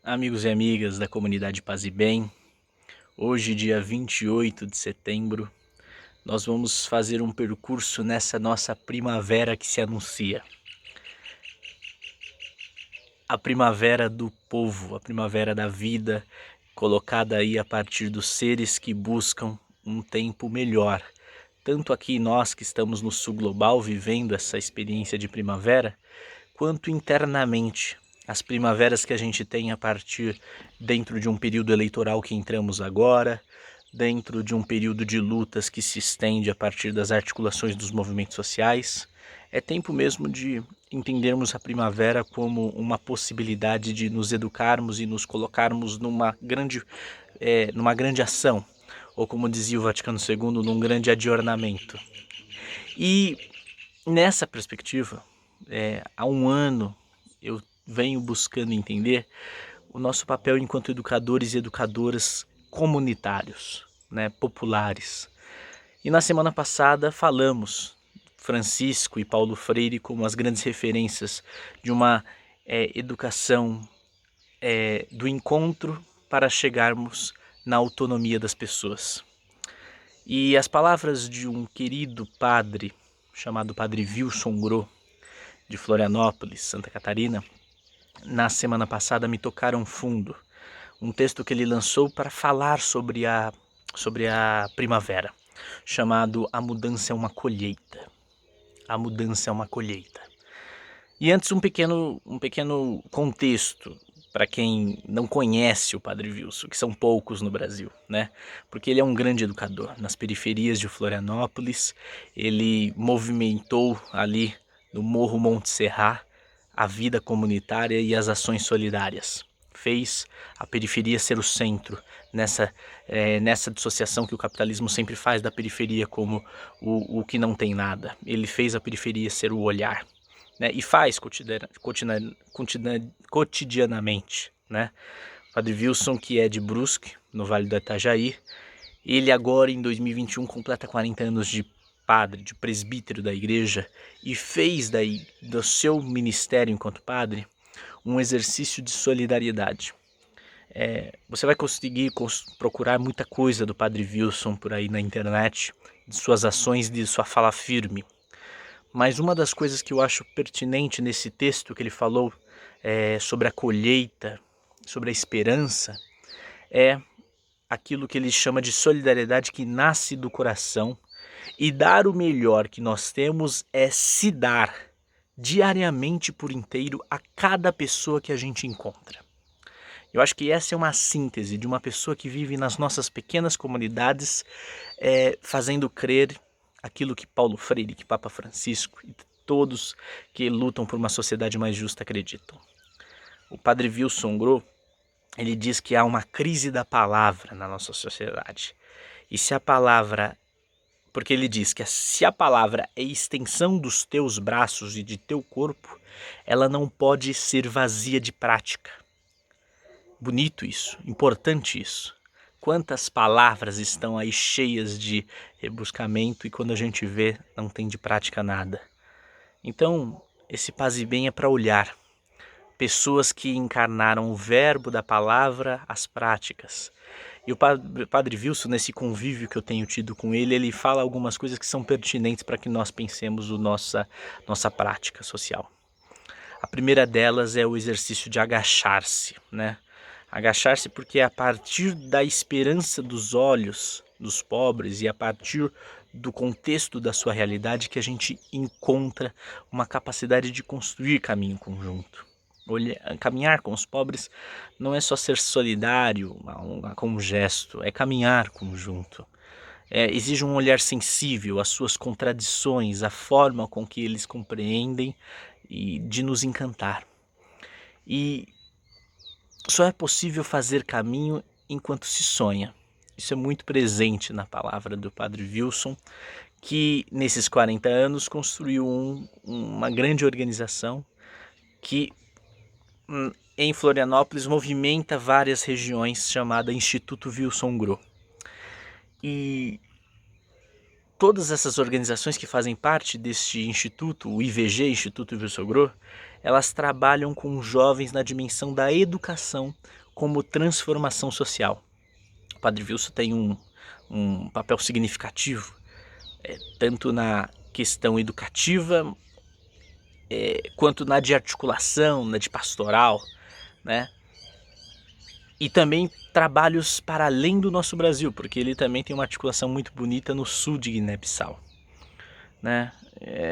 Amigos e amigas da comunidade Paz e Bem, hoje, dia 28 de setembro, nós vamos fazer um percurso nessa nossa primavera que se anuncia. A primavera do povo, a primavera da vida, colocada aí a partir dos seres que buscam um tempo melhor. Tanto aqui nós que estamos no sul global vivendo essa experiência de primavera, quanto internamente. As primaveras que a gente tem a partir dentro de um período eleitoral que entramos agora, dentro de um período de lutas que se estende a partir das articulações dos movimentos sociais. É tempo mesmo de entendermos a primavera como uma possibilidade de nos educarmos e nos colocarmos numa grande ação, ou como dizia o Vaticano II, num grande adornamento. E nessa perspectiva, há um ano eu venho buscando entender o nosso papel enquanto educadores e educadoras comunitários, populares. E na semana passada falamos Francisco e Paulo Freire como as grandes referências de uma educação do encontro para chegarmos na autonomia das pessoas. E as palavras de um querido padre chamado Padre Wilson Gros, de Florianópolis, Santa Catarina, na semana passada me tocaram fundo. Um texto que ele lançou para falar sobre a primavera, chamado A Mudança é uma Colheita. A Mudança é uma Colheita. E antes um pequeno contexto para quem não conhece o Padre Wilson, que são poucos no Brasil, Porque ele é um grande educador. Nas periferias de Florianópolis, ele movimentou ali no Morro Monte Serrat a vida comunitária e as ações solidárias. Fez a periferia ser o centro nessa dissociação que o capitalismo sempre faz da periferia como o que não tem nada. Ele fez a periferia ser o olhar, e faz cotidianamente. Padre Wilson, que é de Brusque, no Vale do Itajaí, ele agora em 2021 completa 40 anos de padre, de presbítero da igreja, e fez do seu ministério enquanto padre um exercício de solidariedade. Você vai conseguir procurar muita coisa do Padre Wilson por aí na internet, de suas ações, de sua fala firme. Mas uma das coisas que eu acho pertinente nesse texto que ele falou sobre a colheita, sobre a esperança, é aquilo que ele chama de solidariedade que nasce do coração, e dar o melhor que nós temos é se dar diariamente por inteiro a cada pessoa que a gente encontra. Eu acho que essa é uma síntese de uma pessoa que vive nas nossas pequenas comunidades, fazendo crer aquilo que Paulo Freire, que Papa Francisco e todos que lutam por uma sociedade mais justa acreditam. O Padre Wilson Gros, ele diz que há uma crise da palavra na nossa sociedade. E se a palavra... Porque ele diz que se a palavra é extensão dos teus braços e de teu corpo, ela não pode ser vazia de prática. Bonito isso, importante isso. Quantas palavras estão aí cheias de rebuscamento e quando a gente vê, não tem de prática nada. Então, esse Paz e Bem é para olhar. Pessoas que encarnaram o verbo da palavra às práticas. E o Padre Wilson, nesse convívio que eu tenho tido com ele, ele fala algumas coisas que são pertinentes para que nós pensemos nossa prática social. A primeira delas é o exercício de agachar-se, Agachar-se porque é a partir da esperança dos olhos dos pobres e a partir do contexto da sua realidade que a gente encontra uma capacidade de construir caminho conjunto. Caminhar com os pobres não é só ser solidário com um gesto, é caminhar conjunto. Exige um olhar sensível às suas contradições, à forma com que eles compreendem e de nos encantar. E só é possível fazer caminho enquanto se sonha. Isso é muito presente na palavra do Padre Wilson, que nesses 40 anos construiu uma grande organização que em Florianópolis movimenta várias regiões, chamada Instituto Wilson Gros. E todas essas organizações que fazem parte deste instituto, o IVG, Instituto Wilson Groh, elas trabalham com jovens na dimensão da educação como transformação social. O Padre Wilson tem um papel significativo, tanto na questão educativa, quanto na de articulação, na de pastoral, né? E também trabalhos para além do nosso Brasil, porque ele também tem uma articulação muito bonita no sul de Guiné-Bissau, né?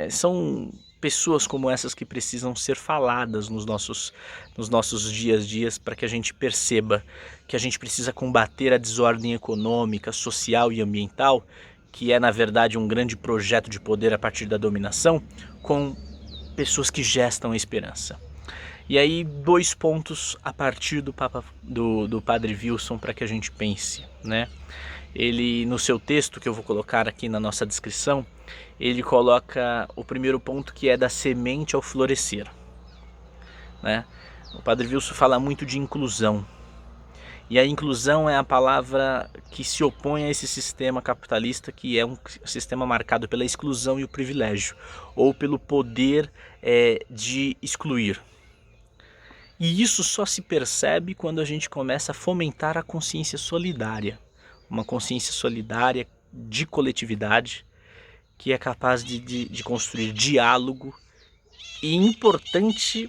São pessoas como essas que precisam ser faladas nos nossos dias para que a gente perceba que a gente precisa combater a desordem econômica, social e ambiental, que é na verdade um grande projeto de poder a partir da dominação, com pessoas que gestam a esperança. E aí 2 pontos a partir do Padre Wilson para que a gente pense, né? Ele, no seu texto, que eu vou colocar aqui na nossa descrição, ele coloca o primeiro ponto, que é da semente ao florescer, né? O Padre Wilson fala muito de inclusão. E a inclusão é a palavra que se opõe a esse sistema capitalista, que é um sistema marcado pela exclusão e o privilégio, ou pelo poder de excluir. E isso só se percebe quando a gente começa a fomentar a consciência solidária. Uma consciência solidária de coletividade, que é capaz de construir diálogo. E importante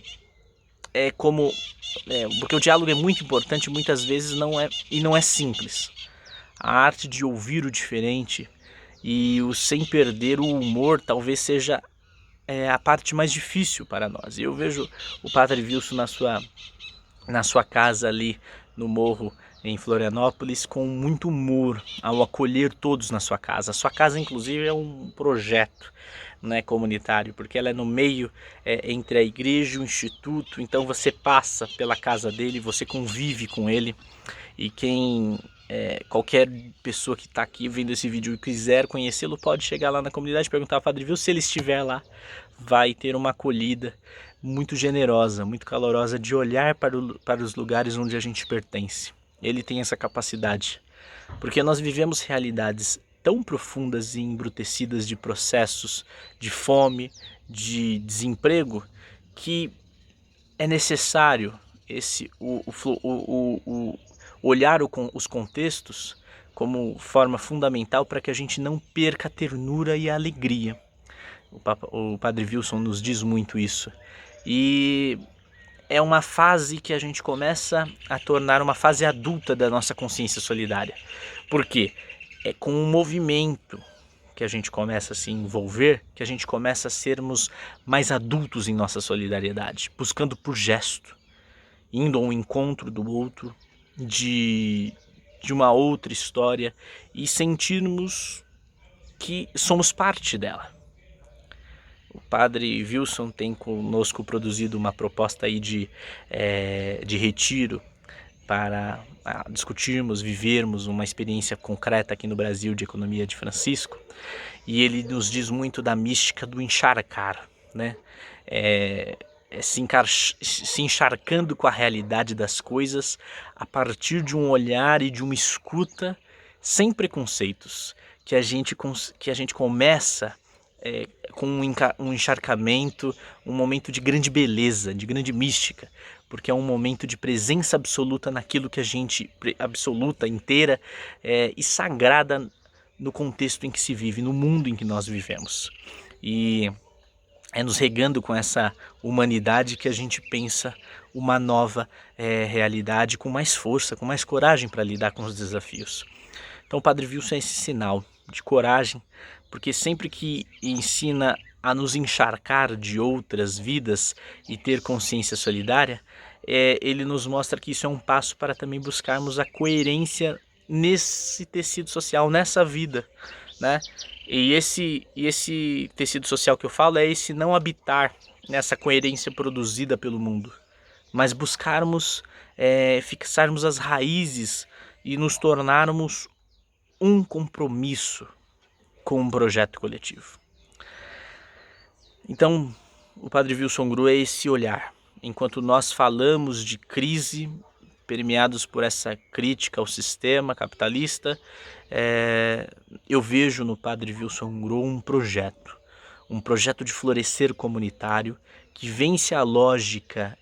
porque o diálogo é muito importante, muitas vezes não é simples. A arte de ouvir o diferente e o sem perder o humor talvez seja a parte mais difícil para nós. Eu vejo o Padre Wilson na sua casa ali no morro em Florianópolis com muito humor ao acolher todos na sua casa. A sua casa inclusive é um projeto, né, comunitário, porque ela é no meio entre a igreja e o instituto. Então você passa pela casa dele, você convive com ele, e qualquer pessoa que está aqui vendo esse vídeo e quiser conhecê-lo pode chegar lá na comunidade e perguntar ao Padre Wilson. Se ele estiver lá, vai ter uma acolhida muito generosa, muito calorosa, de olhar para os lugares onde a gente pertence. Ele tem essa capacidade, porque nós vivemos realidades tão profundas e embrutecidas de processos de fome, de desemprego, que é necessário olhar os contextos como forma fundamental para que a gente não perca a ternura e a alegria. O Padre Wilson nos diz muito isso. E é uma fase que a gente começa a tornar uma fase adulta da nossa consciência solidária. Por quê? É com um movimento que a gente começa a se envolver, que a gente começa a sermos mais adultos em nossa solidariedade, buscando por gesto, indo ao encontro do outro, de uma outra história, e sentirmos que somos parte dela. O Padre Wilson tem conosco produzido uma proposta aí de retiro para discutirmos, vivermos uma experiência concreta aqui no Brasil de economia de Francisco. E ele nos diz muito da mística do encharcar, né? Se encharcando com a realidade das coisas a partir de um olhar e de uma escuta sem preconceitos, que a gente começa com um encharcamento, um momento de grande beleza, de grande mística, porque é um momento de presença absoluta naquilo que a gente, absoluta, inteira e sagrada no contexto em que se vive, no mundo em que nós vivemos. E é nos regando com essa humanidade que a gente pensa uma nova realidade com mais força, com mais coragem para lidar com os desafios. Então o Padre Wilson é esse sinal de coragem, porque sempre que ensina a nos encharcar de outras vidas e ter consciência solidária, ele nos mostra que isso é um passo para também buscarmos a coerência nesse tecido social, nessa vida, né? E esse tecido social que eu falo é esse não habitar nessa coerência produzida pelo mundo, mas buscarmos fixarmos as raízes e nos tornarmos um compromisso com um projeto coletivo. Então, o Padre Wilson Groh é esse olhar. Enquanto nós falamos de crise, permeados por essa crítica ao sistema capitalista, eu vejo no Padre Wilson Grow um projeto de florescer comunitário que vence a lógica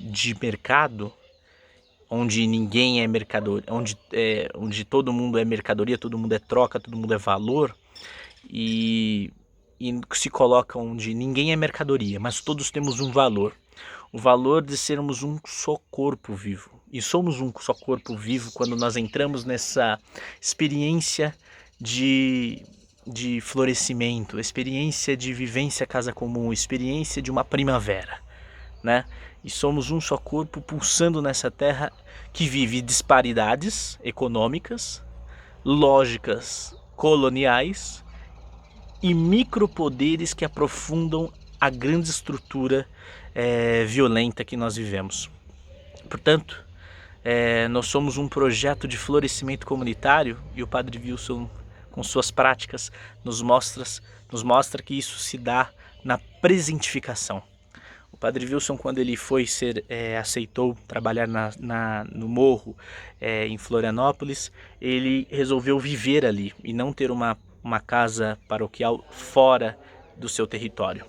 de mercado, onde ninguém é mercadoria, onde todo mundo é mercadoria, todo mundo é troca, todo mundo é valor, e se coloca onde ninguém é mercadoria, mas todos temos um valor. O valor de sermos um só corpo vivo. E somos um só corpo vivo quando nós entramos nessa experiência de florescimento, experiência de vivência casa comum, experiência de uma primavera, né? E somos um só corpo pulsando nessa terra que vive disparidades econômicas, lógicas coloniais e micropoderes que aprofundam a grande estrutura violenta que nós vivemos. Portanto, nós somos um projeto de florescimento comunitário, e o Padre Wilson, com suas práticas, nos mostra que isso se dá na presentificação. O Padre Wilson, quando ele aceitou trabalhar no morro em Florianópolis, ele resolveu viver ali e não ter uma casa paroquial fora do seu território,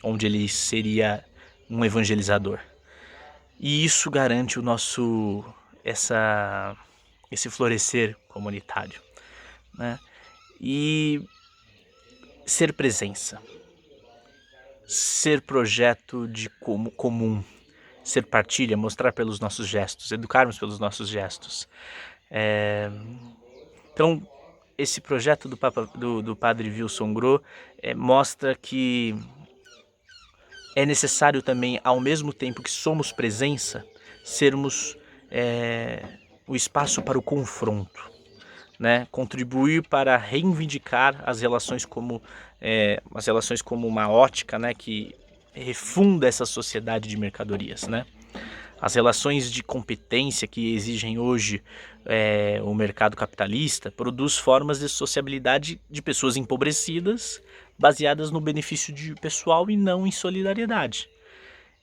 onde ele seria um evangelizador. E isso garante esse florescer comunitário, né? E ser presença, ser projeto de comum, ser partilha, mostrar pelos nossos gestos, educarmos pelos nossos gestos. Então, esse projeto do Padre Wilson Grow mostra que é necessário também, ao mesmo tempo que somos presença, sermos o espaço para o confronto, né? Contribuir para reivindicar as relações como uma ótica, né? Que refunda essa sociedade de mercadorias, né? As relações de competência que exigem hoje o mercado capitalista produz formas de sociabilidade de pessoas empobrecidas, baseadas no benefício pessoal e não em solidariedade.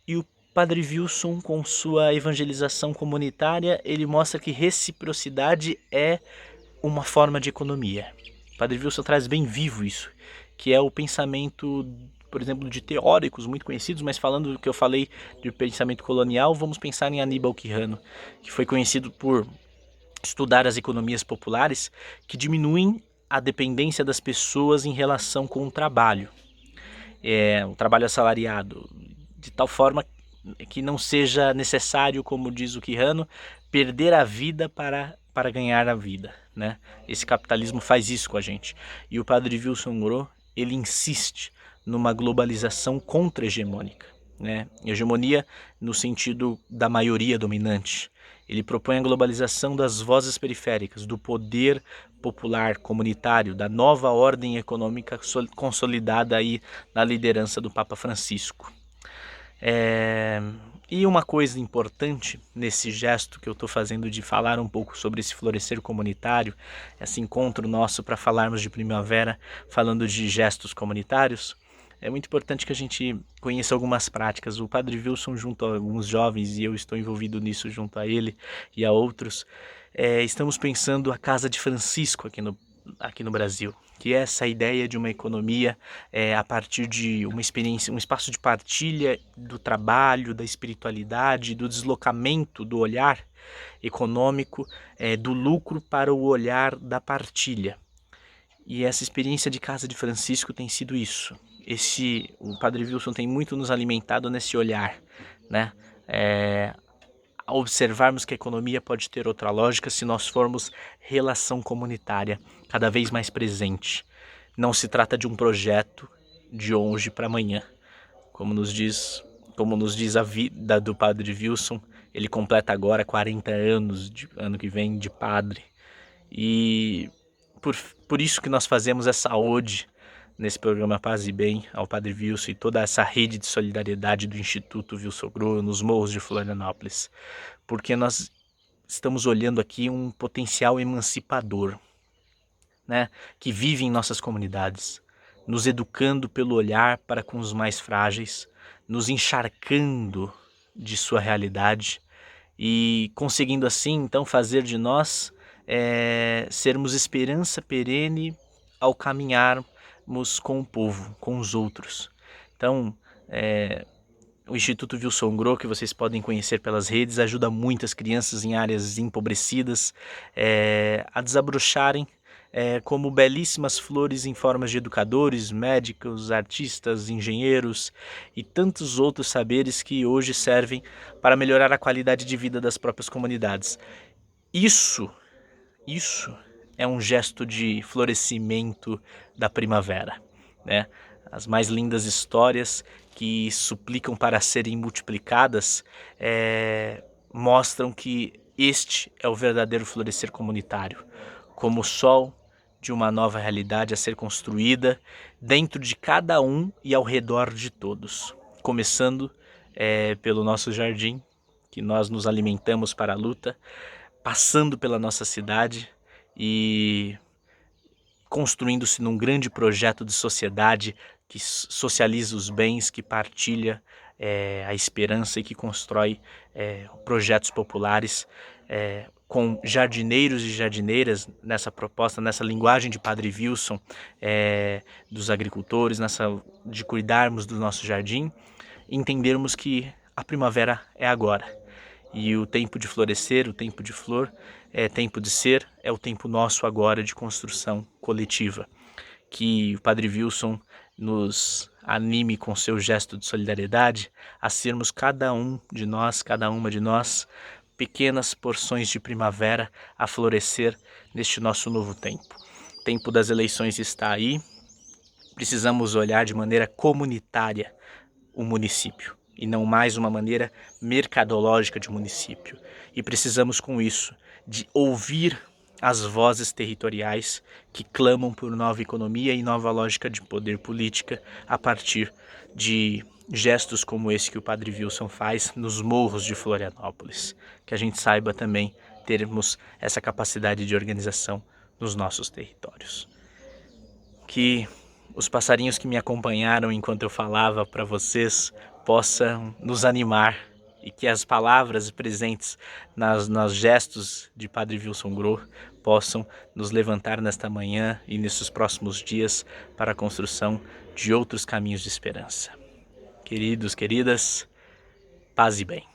E o Padre Wilson, com sua evangelização comunitária, ele mostra que reciprocidade é uma forma de economia. O Padre Wilson traz bem vivo isso, que é o pensamento, por exemplo, de teóricos muito conhecidos, mas falando do que eu falei de pensamento colonial, vamos pensar em Aníbal Quijano, que foi conhecido por estudar as economias populares que diminuem a dependência das pessoas em relação com o trabalho assalariado, de tal forma que não seja necessário, como diz o Quijano, perder a vida para ganhar a vida, né? Esse capitalismo faz isso com a gente. E o Padre Wilson Grow, ele insiste numa globalização contra-hegemônica, né? Hegemonia no sentido da maioria dominante. Ele propõe a globalização das vozes periféricas, do poder popular comunitário, da nova ordem econômica consolidada aí na liderança do Papa Francisco. E uma coisa importante nesse gesto que eu estou fazendo de falar um pouco sobre esse florescer comunitário, esse encontro nosso para falarmos de primavera, falando de gestos comunitários, é muito importante que a gente conheça algumas práticas. O Padre Wilson, junto a alguns jovens, e eu estou envolvido nisso junto a ele e a outros, estamos pensando a Casa de Francisco aqui no Brasil, que é essa ideia de uma economia a partir de uma experiência, um espaço de partilha do trabalho, da espiritualidade, do deslocamento do olhar econômico, do lucro para o olhar da partilha. E essa experiência de Casa de Francisco tem sido isso. O Padre Wilson tem muito nos alimentado nesse olhar, né? A observarmos que a economia pode ter outra lógica se nós formos relação comunitária cada vez mais presente. Não se trata de um projeto de hoje para amanhã. Como nos diz a vida do Padre Wilson, ele completa agora 40 anos, ano que vem, de padre. E por isso que nós fazemos essa ode nesse programa Paz e Bem ao Padre Wilson e toda essa rede de solidariedade do Instituto Wilson Grow nos morros de Florianópolis, porque nós estamos olhando aqui um potencial emancipador, né, que vive em nossas comunidades, nos educando pelo olhar para com os mais frágeis, nos encharcando de sua realidade e conseguindo assim, então, fazer de nós sermos esperança perene ao caminharmos com o povo, com os outros. Então, o Instituto Wilson Groh, que vocês podem conhecer pelas redes, ajuda muitas crianças em áreas empobrecidas a desabrocharem como belíssimas flores em formas de educadores, médicos, artistas, engenheiros e tantos outros saberes que hoje servem para melhorar a qualidade de vida das próprias comunidades. Isso é um gesto de florescimento da primavera, né? As mais lindas histórias que suplicam para serem multiplicadas mostram que este é o verdadeiro florescer comunitário, como o sol de uma nova realidade a ser construída dentro de cada um e ao redor de todos, começando pelo nosso jardim, que nós nos alimentamos para a luta, passando pela nossa cidade e construindo-se num grande projeto de sociedade que socializa os bens, que partilha a esperança e que constrói projetos populares com jardineiros e jardineiras nessa proposta, nessa linguagem de Padre Wilson, dos agricultores, de cuidarmos do nosso jardim, entendermos que a primavera é agora. E o tempo de florescer, o tempo de flor, é tempo de ser, é o tempo nosso agora de construção coletiva. Que o Padre Wilson nos anime com seu gesto de solidariedade a sermos cada um de nós, cada uma de nós, pequenas porções de primavera a florescer neste nosso novo tempo. O tempo das eleições está aí, precisamos olhar de maneira comunitária o município e não mais uma maneira mercadológica de município. E precisamos com isso de ouvir as vozes territoriais que clamam por nova economia e nova lógica de poder política a partir de gestos como esse que o Padre Wilson faz nos morros de Florianópolis. Que a gente saiba também termos essa capacidade de organização nos nossos territórios. Que os passarinhos que me acompanharam enquanto eu falava para vocês possam nos animar e que as palavras presentes nos gestos de Padre Wilson Groh possam nos levantar nesta manhã e nesses próximos dias para a construção de outros caminhos de esperança. Queridos, queridas, paz e bem.